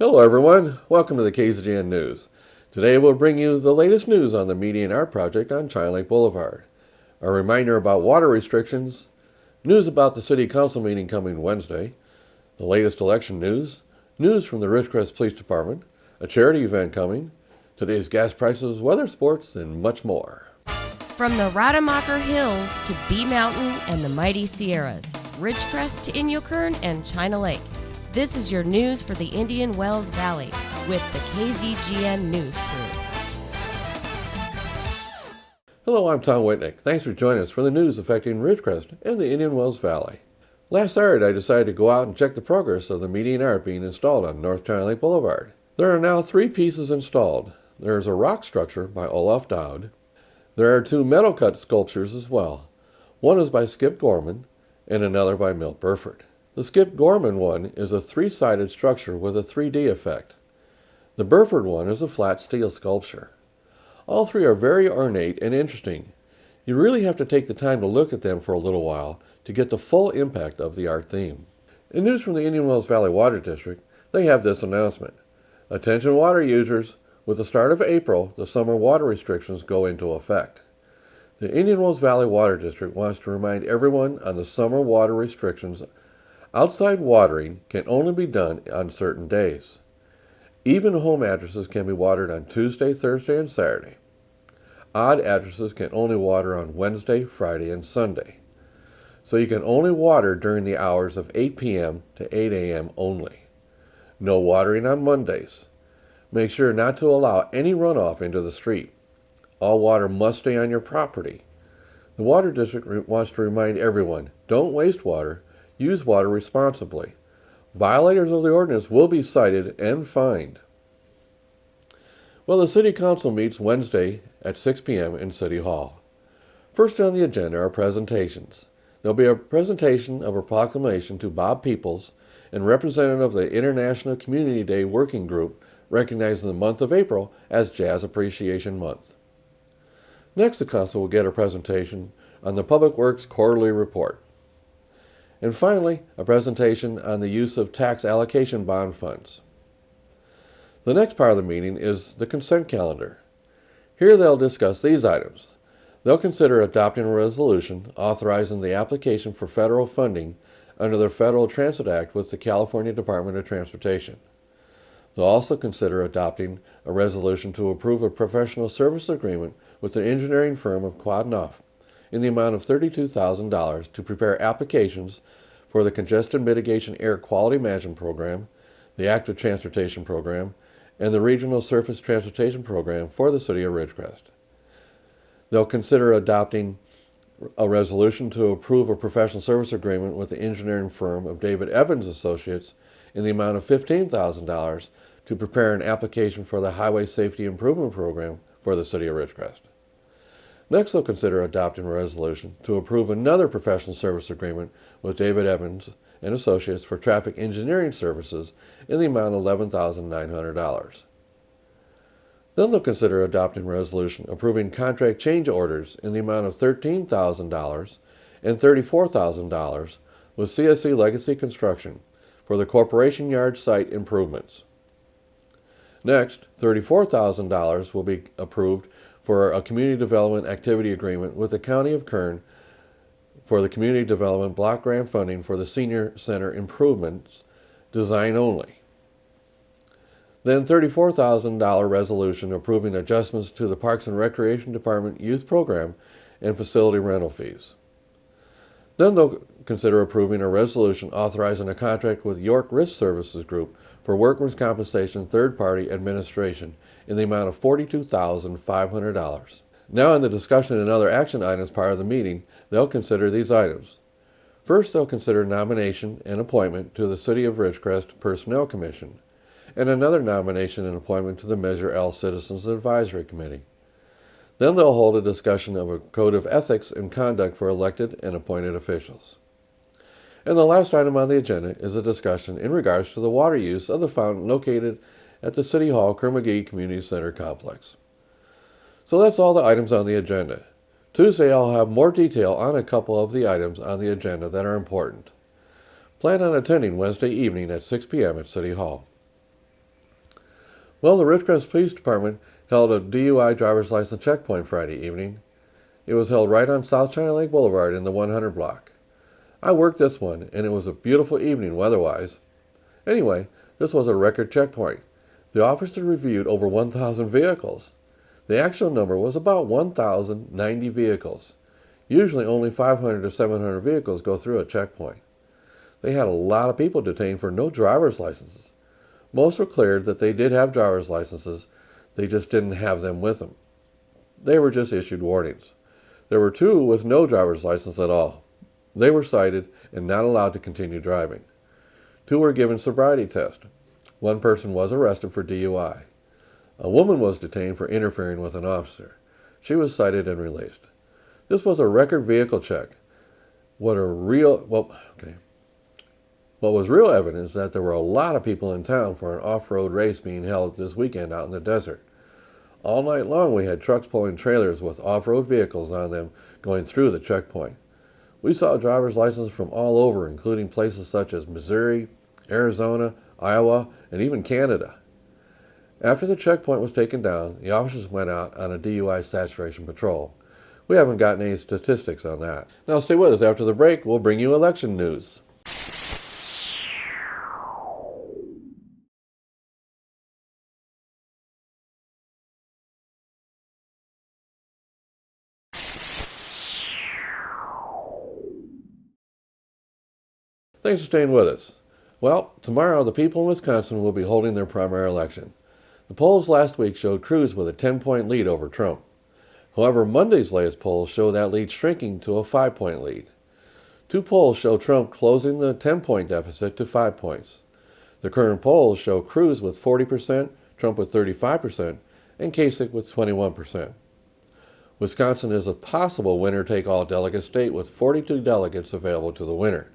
Hello everyone, welcome to the KZGN News. Today we'll bring you the latest news on the Median Art Project on China Lake Boulevard. A reminder about water restrictions, news about the City Council meeting coming Wednesday, the latest election news, news from the Ridgecrest Police Department, a charity event coming, today's gas prices, weather sports, and much more. From the Rademacher Hills to Bee Mountain and the mighty Sierras, Ridgecrest to Inyokern and China Lake. This is your news for the Indian Wells Valley with the KZGN News crew. Hello, I'm Tom Whitnick. Thanks for joining us for the news affecting Ridgecrest and the Indian Wells Valley. Last Saturday, I decided to go out and check the progress of the median art being installed on North China Lake Boulevard. There are now 3 pieces installed. There is a rock structure by Olaf Dowd. There are 2 metal cut sculptures as well. One is by Skip Gorman and another by Milt Burford. The Skip Gorman one is a 3-sided structure with a 3D effect. The Burford one is a flat steel sculpture. All 3 are very ornate and interesting. You really have to take the time to look at them for a little while to get the full impact of the art theme. In news from the Indian Wells Valley Water District, they have this announcement. Attention water users, with the start of April, the summer water restrictions go into effect. The Indian Wells Valley Water District wants to remind everyone on the summer water restrictions. Outside watering can only be done on certain days. Even home addresses can be watered on Tuesday, Thursday, and Saturday. Odd addresses can only water on Wednesday, Friday, and Sunday. So you can only water during the hours of 8 p.m. to 8 a.m. only. No watering on Mondays. Make sure not to allow any runoff into the street. All water must stay on your property. The Water District wants to remind everyone, don't waste water. Use water responsibly. Violators of the ordinance will be cited and fined. Well, the City Council meets Wednesday at 6 p.m. in City Hall. First on the agenda are presentations. There'll be a presentation of a proclamation to Bob Peoples and representative of the International Community Day Working Group recognizing the month of April as Jazz Appreciation Month. Next, the Council will get a presentation on the Public Works Quarterly Report. And finally, a presentation on the use of tax allocation bond funds. The next part of the meeting is the consent calendar. Here they'll discuss these items. They'll consider adopting a resolution authorizing the application for federal funding under the Federal Transit Act with the California Department of Transportation. They'll also consider adopting a resolution to approve a professional service agreement with the engineering firm of Quadnoff in the amount of $32,000 to prepare applications for the Congestion Mitigation Air Quality Management Program, the Active Transportation Program, and the Regional Surface Transportation Program for the City of Ridgecrest. They'll consider adopting a resolution to approve a professional service agreement with the engineering firm of David Evans Associates in the amount of $15,000 to prepare an application for the Highway Safety Improvement Program for the City of Ridgecrest. Next, they'll consider adopting a resolution to approve another professional service agreement with David Evans and Associates for traffic engineering services in the amount of $11,900. Then they'll consider adopting a resolution approving contract change orders in the amount of $13,000 and $34,000 with CSC Legacy Construction for the Corporation Yard site improvements. Next, $34,000 will be approved for a community development activity agreement with the County of Kern for the community development block grant funding for the senior center improvements, design only. Then $34,000 resolution approving adjustments to the Parks and Recreation Department youth program and facility rental fees. Then they'll consider approving a resolution authorizing a contract with York Risk Services Group for workers' compensation third-party administration in the amount of $42,500. Now in the discussion and other action items part of the meeting, they'll consider these items. First, they'll consider nomination and appointment to the City of Ridgecrest Personnel Commission, and another nomination and appointment to the Measure L Citizens Advisory Committee. Then they'll hold a discussion of a code of ethics and conduct for elected and appointed officials. And the last item on the agenda is a discussion in regards to the water use of the fountain located at the City Hall Kerr-McGee Community Center Complex. So that's all the items on the agenda. Tuesday I'll have more detail on a couple of the items on the agenda that are important. Plan on attending Wednesday evening at 6 p.m. at City Hall. Well, the Ridgecrest Police Department held a DUI driver's license checkpoint Friday evening. It was held right on South China Lake Boulevard in the 100 block. I worked this one, and it was a beautiful evening weather-wise. Anyway, this was a record checkpoint. The officer reviewed over 1,000 vehicles. The actual number was about 1,090 vehicles. Usually only 500 to 700 vehicles go through a checkpoint. They had a lot of people detained for no driver's licenses. Most were cleared that they did have driver's licenses, they just didn't have them with them. They were just issued warnings. There were 2 with no driver's license at all. They were cited and not allowed to continue driving. 2 were given sobriety tests. 1 person was arrested for DUI. A woman was detained for interfering with an officer. She was cited and released. This was a record vehicle check. What was real evidence that there were a lot of people in town for an off-road race being held this weekend out in the desert. All night long we had trucks pulling trailers with off-road vehicles on them going through the checkpoint. We saw driver's licenses from all over, including places such as Missouri, Arizona, Iowa, and even Canada. After the checkpoint was taken down, the officers went out on a DUI saturation patrol. We haven't gotten any statistics on that. Now stay with us. After the break, we'll bring you election news. Thanks for staying with us. Well, tomorrow the people in Wisconsin will be holding their primary election. The polls last week showed Cruz with a 10-point lead over Trump. However, Monday's latest polls show that lead shrinking to a 5-point lead. 2 polls show Trump closing the 10-point deficit to 5 points. The current polls show Cruz with 40%, Trump with 35%, and Kasich with 21%. Wisconsin is a possible winner-take-all delegate state with 42 delegates available to the winner.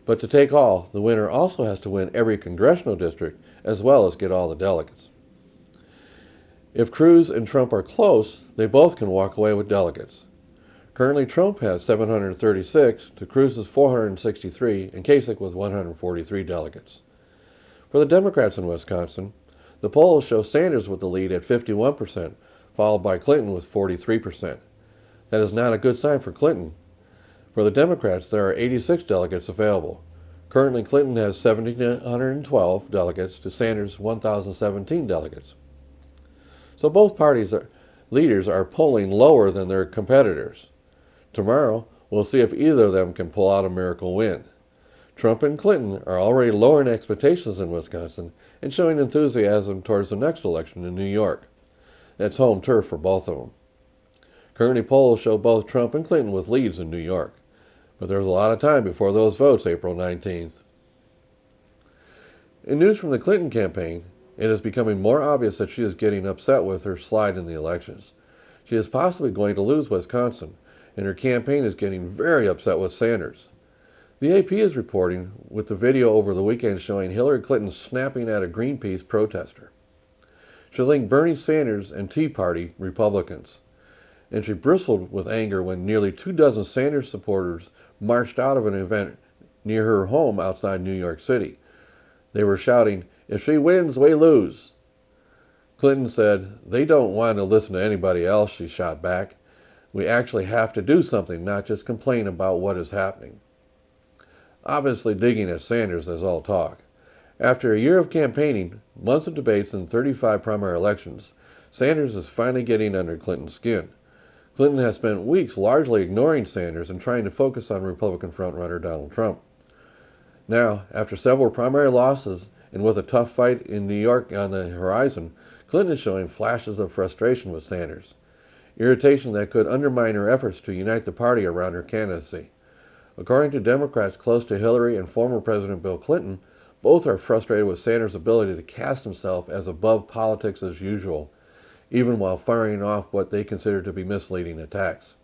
But to take all, the winner also has to win every congressional district as well as get all the delegates. If Cruz and Trump are close, they both can walk away with delegates. Currently, Trump has 736 to Cruz's 463 and Kasich with 143 delegates. For the Democrats in Wisconsin, the polls show Sanders with the lead at 51%, followed by Clinton with 43%. That is not a good sign for Clinton. For the Democrats, there are 86 delegates available. Currently, Clinton has 1,712 delegates to Sanders' 1,017 delegates. So both parties' leaders are polling lower than their competitors. Tomorrow, we'll see if either of them can pull out a miracle win. Trump and Clinton are already lowering expectations in Wisconsin and showing enthusiasm towards the next election in New York. That's home turf for both of them. Currently, polls show both Trump and Clinton with leads in New York. But there's a lot of time before those votes, April 19th. In news from the Clinton campaign, it is becoming more obvious that she is getting upset with her slide in the elections. She is possibly going to lose Wisconsin, and her campaign is getting very upset with Sanders. The AP is reporting with the video over the weekend showing Hillary Clinton snapping at a Greenpeace protester. She linked Bernie Sanders and Tea Party Republicans, and she bristled with anger when nearly 24 Sanders supporters marched out of an event near her home outside New York City. They were shouting, "If she wins, we lose." Clinton said, "They don't want to listen to anybody else," she shot back. "We actually have to do something, not just complain about what is happening." Obviously digging at Sanders is all talk. After a year of campaigning, months of debates, and 35 primary elections, Sanders is finally getting under Clinton's skin. Clinton has spent weeks largely ignoring Sanders and trying to focus on Republican frontrunner Donald Trump. Now, after several primary losses and with a tough fight in New York on the horizon, Clinton is showing flashes of frustration with Sanders, irritation that could undermine her efforts to unite the party around her candidacy. According to Democrats close to Hillary and former President Bill Clinton, both are frustrated with Sanders' ability to cast himself as above politics as usual, even while firing off what they consider to be misleading attacks.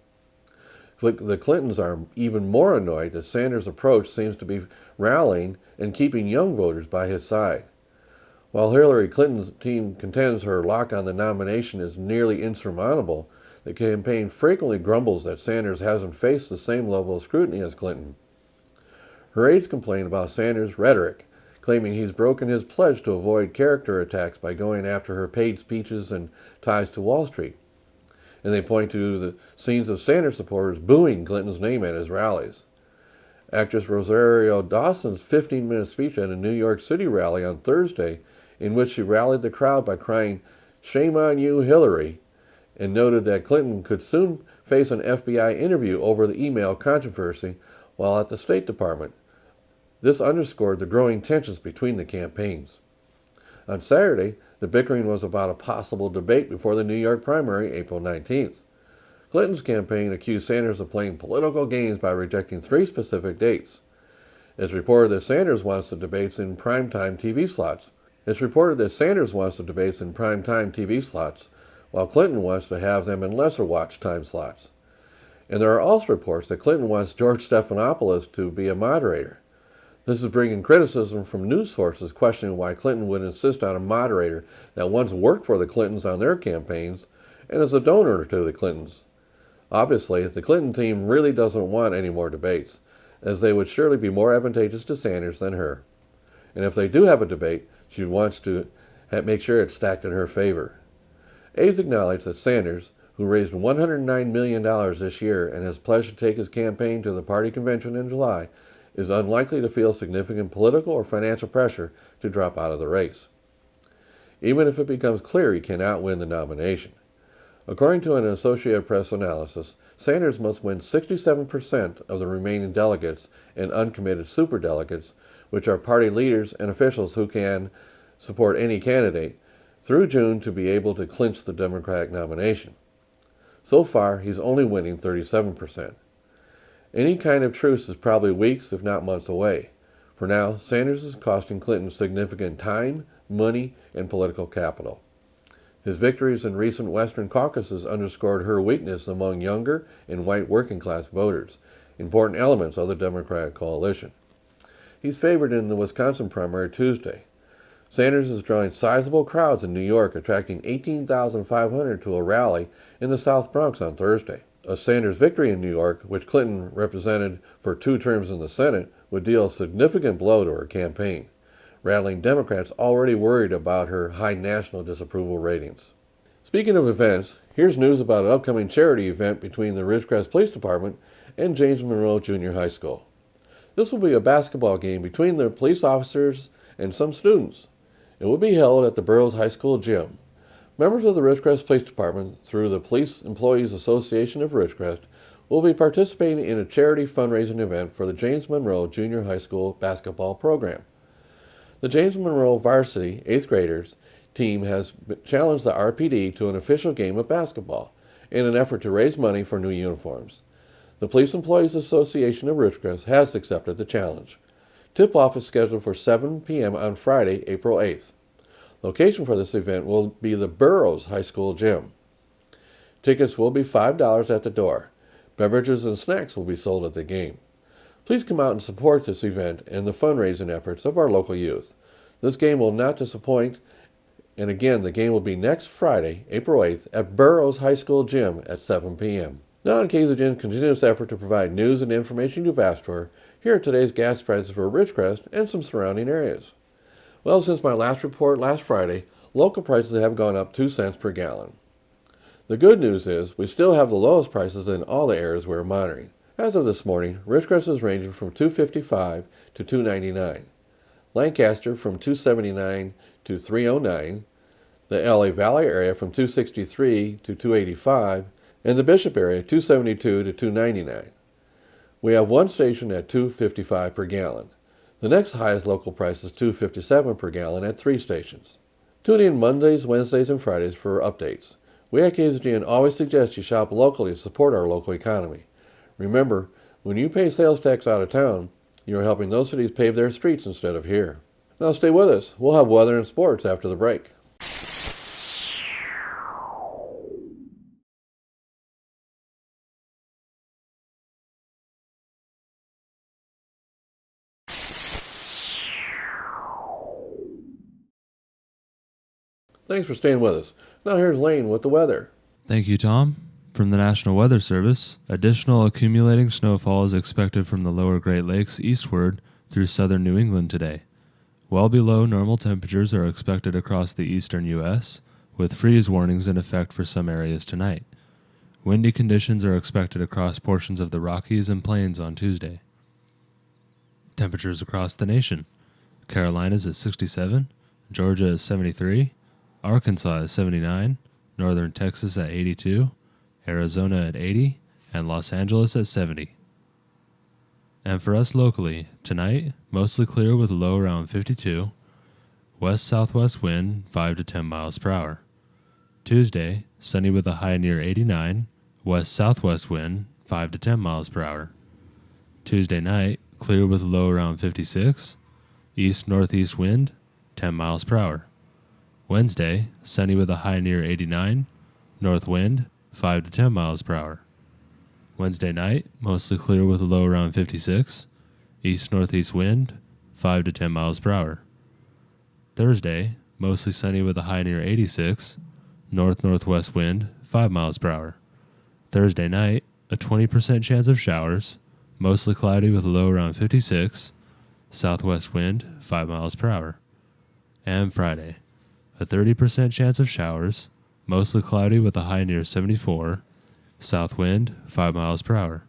The Clintons are even more annoyed that Sanders' approach seems to be rallying and keeping young voters by his side. While Hillary Clinton's team contends her lock on the nomination is nearly insurmountable, the campaign frequently grumbles that Sanders hasn't faced the same level of scrutiny as Clinton. Her aides complain about Sanders' rhetoric, claiming he's broken his pledge to avoid character attacks by going after her paid speeches and ties to Wall Street. And they point to the scenes of Sanders supporters booing Clinton's name at his rallies. Actress Rosario Dawson's 15-minute speech at a New York City rally on Thursday, in which she rallied the crowd by crying, "Shame on you, Hillary," and noted that Clinton could soon face an FBI interview over the email controversy while at the State Department. This underscored the growing tensions between the campaigns. On Saturday, the bickering was about a possible debate before the New York primary, April 19th. Clinton's campaign accused Sanders of playing political games by rejecting 3 specific dates. It's reported that Sanders wants the debates in primetime TV slots. While Clinton wants to have them in lesser watch time slots. And there are also reports that Clinton wants George Stephanopoulos to be a moderator. This is bringing criticism from news sources questioning why Clinton would insist on a moderator that once worked for the Clintons on their campaigns and is a donor to the Clintons. Obviously, the Clinton team really doesn't want any more debates, as they would surely be more advantageous to Sanders than her. And if they do have a debate, she wants to make sure it's stacked in her favor. Aides acknowledged that Sanders, who raised $109 million this year and has pledged to take his campaign to the party convention in July, is unlikely to feel significant political or financial pressure to drop out of the race, even if it becomes clear he cannot win the nomination. According to an Associated Press analysis, Sanders must win 67% of the remaining delegates and uncommitted superdelegates, which are party leaders and officials who can support any candidate, through June to be able to clinch the Democratic nomination. So far, he's only winning 37%. Any kind of truce is probably weeks, if not months away. For now, Sanders is costing Clinton significant time, money, and political capital. His victories in recent Western caucuses underscored her weakness among younger and white working-class voters, important elements of the Democratic coalition. He's favored in the Wisconsin primary Tuesday. Sanders is drawing sizable crowds in New York, attracting 18,500 to a rally in the South Bronx on Thursday. A Sanders victory in New York, which Clinton represented for 2 terms in the Senate, would deal a significant blow to her campaign, rattling Democrats already worried about her high national disapproval ratings. Speaking of events, here's news about an upcoming charity event between the Ridgecrest Police Department and James Monroe Junior High School. This will be a basketball game between the police officers and some students. It will be held at the Burroughs High School gym. Members of the Ridgecrest Police Department, through the Police Employees Association of Ridgecrest, will be participating in a charity fundraising event for the James Monroe Junior High School basketball program. The James Monroe varsity 8th graders team has challenged the RPD to an official game of basketball in an effort to raise money for new uniforms. The Police Employees Association of Ridgecrest has accepted the challenge. Tip-off is scheduled for 7 p.m. on Friday, April 8th. Location for this event will be the Burroughs High School gym. Tickets will be $5 at the door. Beverages and snacks will be sold at the game. Please come out and support this event and the fundraising efforts of our local youth. This game will not disappoint, and again, the game will be next Friday, April 8th, at Burroughs High School gym at 7 p.m. Now on KZGN's continuous effort to provide news and information you've asked for, here are today's gas prices for Ridgecrest and some surrounding areas. Well, since my last report last Friday, local prices have gone up 2 cents per gallon. The good news is we still have the lowest prices in all the areas we're monitoring. As of this morning, Ridgecrest is ranging from $2.55 to $2.99, Lancaster from $2.79 to $3.09, the LA Valley area from $2.63 to $2.85, and the Bishop area $2.72 to $2.99. We have one station at $2.55 per gallon. The next highest local price is $2.57 per gallon at 3 stations. Tune in Mondays, Wednesdays, and Fridays for updates. We at KZGN always suggest you shop locally to support our local economy. Remember, when you pay sales tax out of town, you are helping those cities pave their streets instead of here. Now stay with us. We'll have weather and sports after the break. Thanks for staying with us. Now here's Lane with the weather. Thank you, Tom. From the National Weather Service, additional accumulating snowfall is expected from the lower Great Lakes eastward through southern New England today. Well below normal temperatures are expected across the eastern U.S., with freeze warnings in effect for some areas tonight. Windy conditions are expected across portions of the Rockies and Plains on Tuesday. Temperatures across the nation. Carolinas at 67, Georgia at 73, Arkansas at 79, northern Texas at 82, Arizona at 80, and Los Angeles at 70. And for us locally, tonight, mostly clear with a low around 52, west-southwest wind 5 to 10 miles per hour. Tuesday, sunny with a high near 89, west-southwest wind 5 to 10 miles per hour. Tuesday night, clear with a low around 56, east-northeast wind 10 miles per hour. Wednesday, sunny with a high near 89, north wind 5 to 10 miles per hour. Wednesday night, mostly clear with a low around 56, east-northeast wind 5 to 10 miles per hour. Thursday, mostly sunny with a high near 86, north-northwest wind 5 miles per hour. Thursday night, a 20% chance of showers, mostly cloudy with a low around 56, southwest wind 5 miles per hour. And Friday, a 30% chance of showers, mostly cloudy with a high near 74, south wind 5 miles per hour.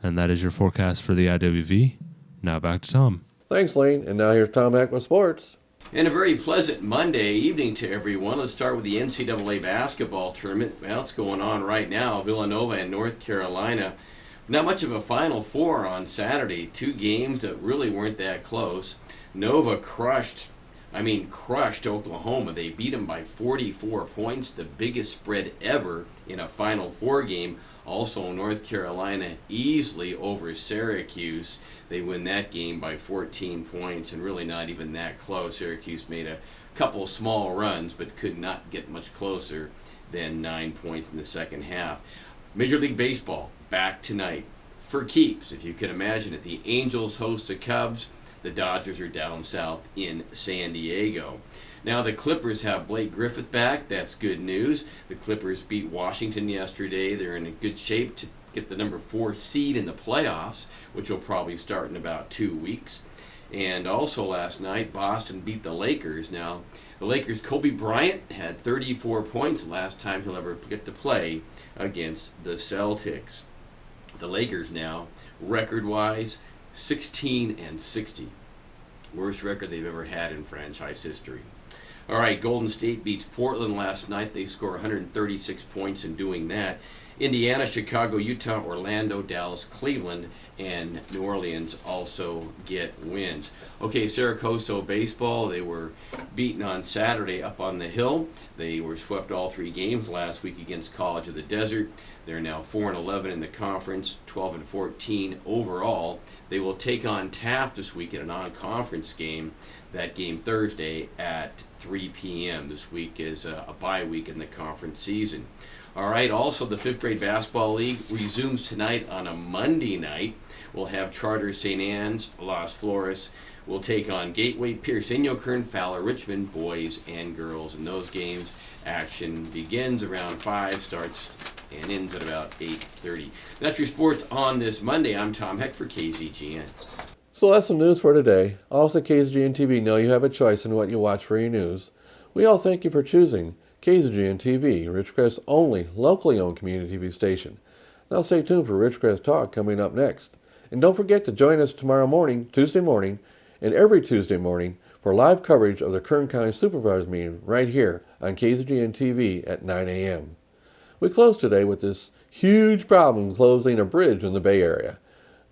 And that is your forecast for the IWV. Now back to Tom. Thanks, Lane. And now here's Tom Heck with sports. And a very pleasant Monday evening to everyone. Let's start with the NCAA basketball tournament. Well, it's going on right now. Villanova and North Carolina. Not much of a Final Four on Saturday. Two games that really weren't that close. Nova crushed Oklahoma. They beat them by 44 points, the biggest spread ever in a Final Four game. Also, North Carolina easily over Syracuse. They win that game by 14 points, and really not even that close. Syracuse made a couple small runs, but could not get much closer than 9 points in the second half. Major League Baseball, back tonight for keeps. If you can imagine it, the Angels host the Cubs. The Dodgers are down south in San Diego. Now the Clippers have Blake Griffin back. That's good news. The Clippers beat Washington yesterday. They're in a good shape to get the number 4 seed in the playoffs, which will probably start in about 2 weeks. And also last night, Boston beat the Lakers. Now, the Lakers' Kobe Bryant had 34 points last time he'll ever get to play against the Celtics. The Lakers now, record-wise, 16-60. Worst record they've ever had in franchise history. All right, Golden State beats Portland last night. They score 136 points in doing that. Indiana, Chicago, Utah, Orlando, Dallas, Cleveland, and New Orleans also get wins. Okay, Saracoso baseball, they were beaten on Saturday up on the hill. They were swept all 3 games last week against College of the Desert. They're now 4-11 in the conference, 12-14 overall. They will take on Taft this week in a non-conference game. That game Thursday at 3 p.m. This week is a bye week in the conference season. All right, also the 5th grade basketball league resumes tonight on a Monday night. We'll have Charter St. Anne's, Las Flores. We'll take on Gateway, Pierce, Inyo, Kern, Fowler, Richmond, boys and girls. In those games, action begins around 5, starts and ends at about 8:30. That's your sports on this Monday. I'm Tom Heck for KZGN. So that's some news for today. Also, KZGN-TV know you have a choice in what you watch for your news. We all thank you for choosing KZGN-TV, Ridgecrest's only locally owned community TV station. Now stay tuned for Ridgecrest Talk coming up next. And don't forget to join us tomorrow morning, Tuesday morning, and every Tuesday morning for live coverage of the Kern County Supervisors meeting right here on KZGN-TV at 9 a.m. We close today with this huge problem closing a bridge in the Bay Area.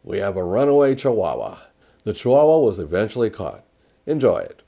We have a runaway Chihuahua. The Chihuahua was eventually caught. Enjoy it.